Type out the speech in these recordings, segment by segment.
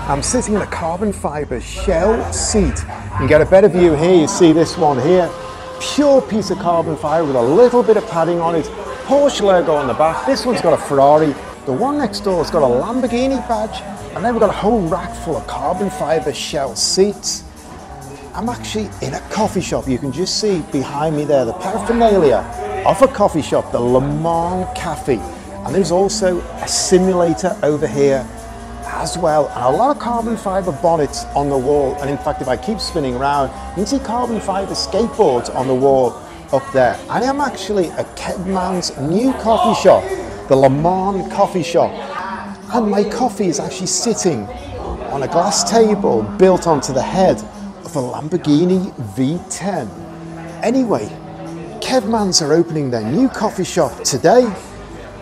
I'm sitting in a carbon fiber shell seat. You can get a better view here. You see this one here. Pure piece of carbon fiber with a little bit of padding on it. Porsche logo on the back. This one's got a Ferrari. The one next door has got a Lamborghini badge. And then we've got a whole rack full of carbon fiber shell seats. I'm actually in a coffee shop. You can just see behind me there the paraphernalia of a coffee shop, the Le Mans Cafe. And there's also a simulator over here as well, and a lot of carbon fiber bonnets on the wall. And in fact, if I keep spinning around, you can see carbon fiber skateboards on the wall up there. I am actually at Kevmannz new coffee shop, the Le Mans coffee shop, and my coffee is actually sitting on a glass table built onto the head of a Lamborghini V10. Anyway, Kevmannz are opening their new coffee shop today.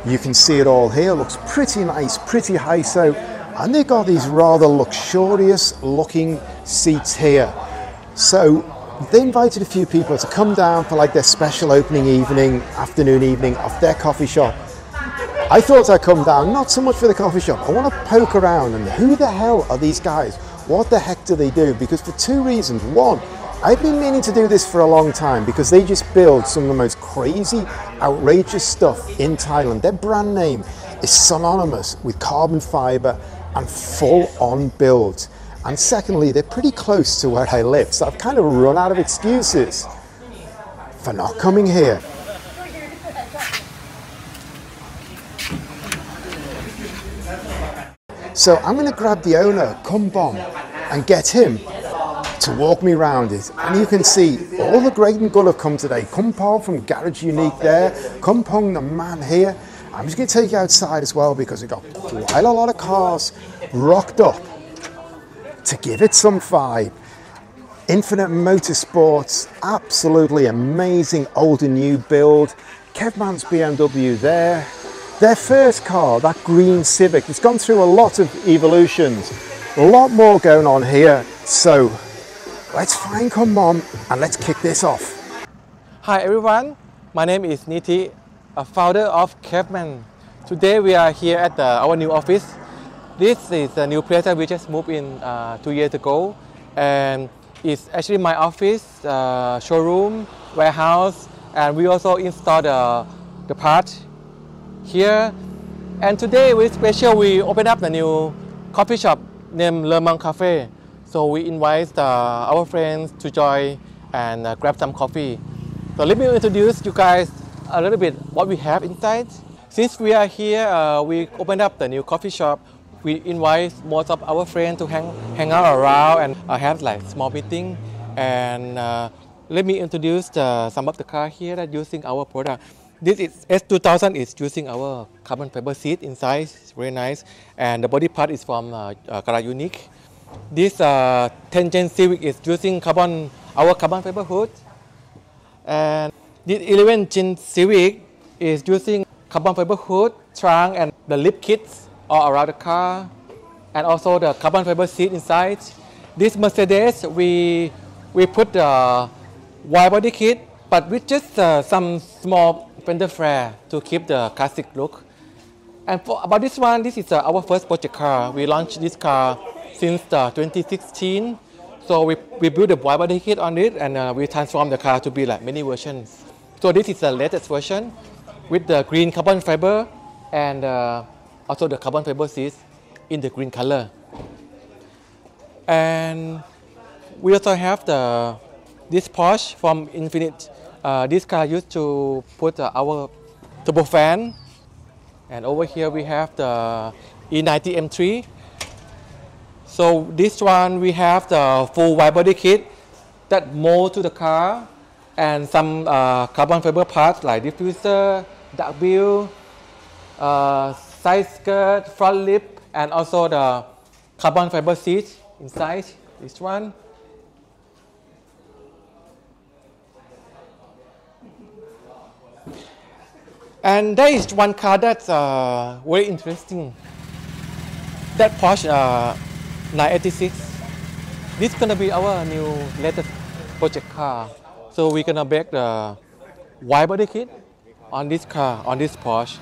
You can see it all here. Looks pretty nice, pretty high-so. And they've got these rather luxurious looking seats here. So they invited a few people to come down for like their special opening evening, afternoon evening of their coffee shop. I thought I'd come down, not so much for the coffee shop. I want to poke around and who the hell are these guys? What the heck do they do? Because for two reasons. One, I've been meaning to do this for a long time because they just build some of the most crazy, outrageous stuff in Thailand. Their brand name is synonymous with carbon fiber and full-on build. And secondly, they're pretty close to where I live, so I've kind of run out of excuses for not coming here. So I'm going to grab the owner, Kevmannz, and get him to walk me around it. And you can see all the great and good have come today. Kevmannz from Garage Unique there, Kevmannz the man here. I'm just going to take you outside as well because we've got quite a lot of cars rocked up to give it some vibe. Infinite Motorsports, absolutely amazing old and new build. Kevmannz BMW there. Their first car, that green Civic, it's gone through a lot of evolutions. A lot more going on here. So let's find Kevmannz and let's kick this off. Hi everyone, my name is Niti, a founder of Kevmannz. Today we are here at our new office. This is a new place that we just moved in 2 years ago, and it's actually my office, showroom, warehouse, and we also installed the part here. And today we're special. We opened up the new coffee shop named Le Mans Cafe. So we invite our friends to join and grab some coffee. So let me introduce you guys a little bit what we have inside. Since we are here, we opened up the new coffee shop. We invite most of our friends to hang out around and have like small meeting. And let me introduce some of the cars here that using our product. This is S2000 is using our carbon fiber seat inside. It's very nice, and the body part is from Garage Unique. This 10 Gen Civic is using our carbon fiber hood, and this 11 Gen Civic is using carbon fiber hood, trunk, and the lip kits all around the car, and also the carbon fiber seat inside. This Mercedes, we put the Widebody kit, but with just some small fender flare to keep the classic look. And about this one, this is our first project car. We launched this car since 2016. So we built a Widebody kit on it, and we transformed the car to be like many versions. So this is the latest version with the green carbon fiber and also the carbon fiber seats in the green color. And we also have this Porsche from Infinite. This car used to put our turbofan. And over here we have the E90 M3. So this one we have the full Widebody kit that mold to the car, and some carbon fiber parts like diffuser, dark wheel, side skirt, front lip, and also the carbon fiber seat inside this one. And there is one car that's very interesting. That Porsche 986. This is gonna be our new latest project car. So we're gonna make the wide body kit on this car, on this Porsche.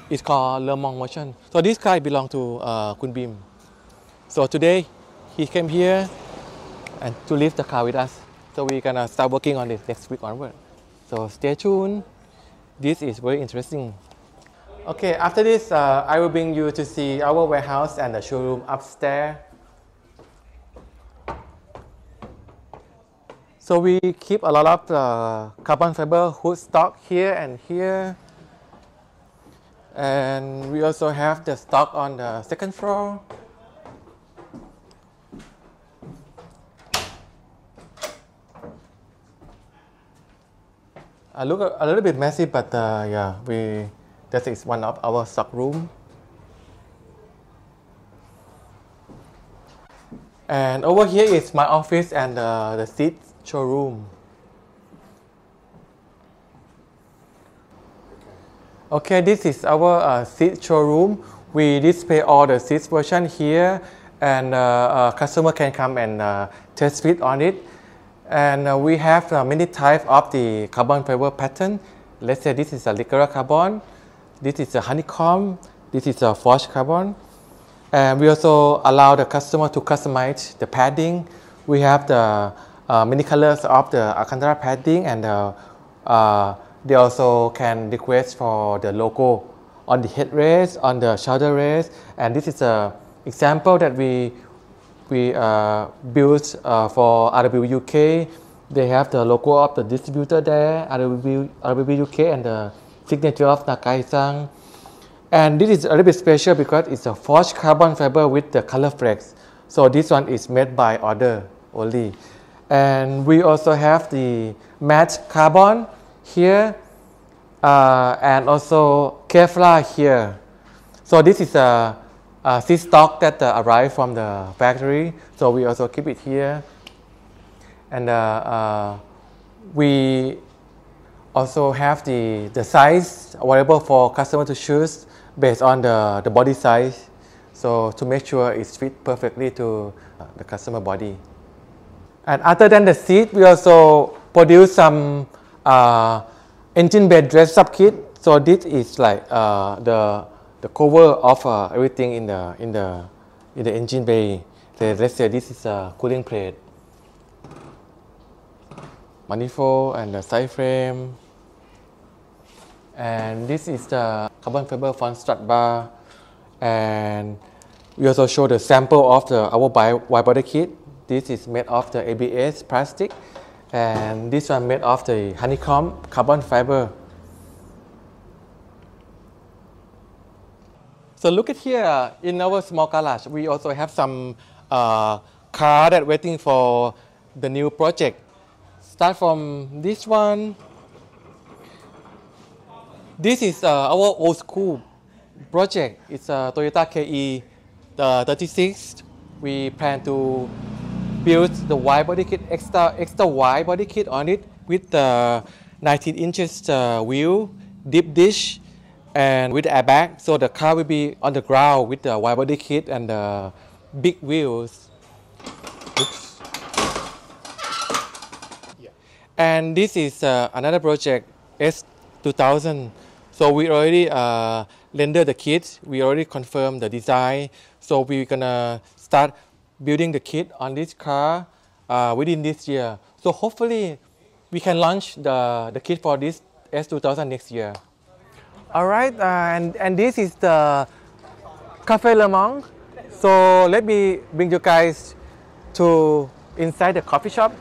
It's called Le Mans version. So this car belongs to Kun Bim. So today he came here and to leave the car with us. So we're gonna start working on it next week onward. So stay tuned. This is very interesting. Okay, after this, I will bring you to see our warehouse and the showroom upstairs. So we keep a lot of carbon fiber hood stock here and here. And we also have the stock on the second floor. I look a little bit messy, but yeah, that is one of our stock room. And over here is my office and the seat showroom. Okay, this is our seat showroom. We display all the seats version here, and customer can come and test fit on it. And we have many types of the carbon fiber pattern. Let's say this is a liquor carbon, this is a honeycomb, this is a forged carbon. And we also allow the customer to customize the padding. We have the many colors of the Alcantara padding, and they also can request for the logo on the headrest, on the shoulder rest. And this is an example that we built for RW UK. They have the logo of the distributor there, RW UK, and the signature of Nakai-san. And this is a little bit special because it's a forged carbon fiber with the color flex. So this one is made by order only. And we also have the matte carbon here, and also Kevlar here. So this is a seat stock that arrived from the factory. So we also keep it here. And we also have the size available for customer to choose based on the body size. So to make sure it's fit perfectly to the customer body. And other than the seat, we also produce some engine bay dress-up kit. So this is like the cover of everything in the engine bay. So let's say this is a cooling plate, manifold, and the side frame. And this is the carbon fiber front strut bar. And we also show the sample of our wide body kit. This is made of the ABS plastic, and this one made of the honeycomb carbon fiber. So look at here, in our small garage, we also have some car that waiting for the new project. Start from this one. This is our old school project. It's a Toyota KE the 36. We plan to build the wide body kit, extra wide body kit on it with the 19 inches wheel, deep dish, and with the airbag. So the car will be on the ground with the wide body kit and the big wheels. Oops. Yeah. And this is another project, S2000. So we already render the kit. We already confirmed the design. So we're gonna start building the kit on this car within this year. So hopefully we can launch the kit for this S2000 next year. All right, and this is the Cafe Le Mans. So let me bring you guys to inside the coffee shop.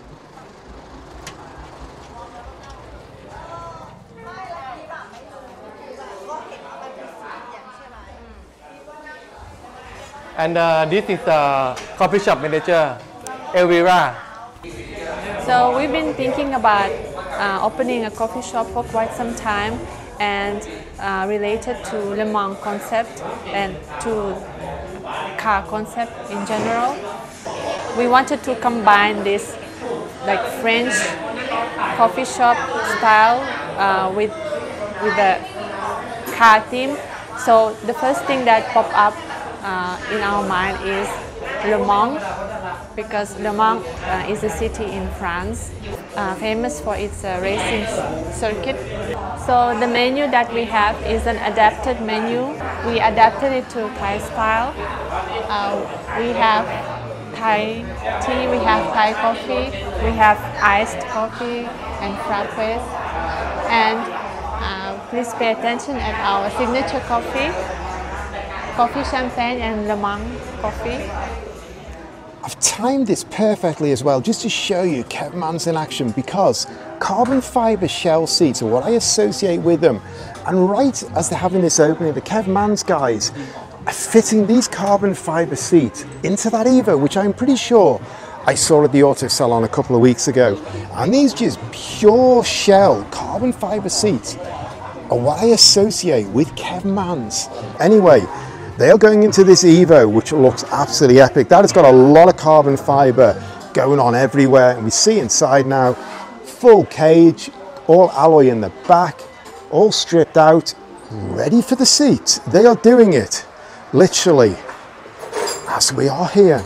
And this is the coffee shop manager, Elvira. So we've been thinking about opening a coffee shop for quite some time, and related to Le Mans concept and to car concept in general. We wanted to combine this like French coffee shop style with the car theme, So the first thing that popped up in our mind is Le Mans, because Le Mans is a city in France, famous for its racing circuit. So the menu that we have is an adapted menu. We adapted it to Thai style. We have Thai tea, we have Thai coffee, we have iced coffee and frappes. And please pay attention at our signature coffee champagne and Le Mans coffee. I've timed this perfectly as well, just to show you Kevmannz in action, because carbon fibre shell seats are what I associate with them. And right as they're having this opening, the Kevmannz guys are fitting these carbon fibre seats into that Evo, which I'm pretty sure I saw at the auto salon a couple of weeks ago. And these just pure shell carbon fibre seats are what I associate with Kevmannz. Anyway, they are going into this Evo, which looks absolutely epic. That has got a lot of carbon fibre going on everywhere. And we see inside now, full cage, all alloy in the back, all stripped out, ready for the seat. They are doing it, literally, as we are here.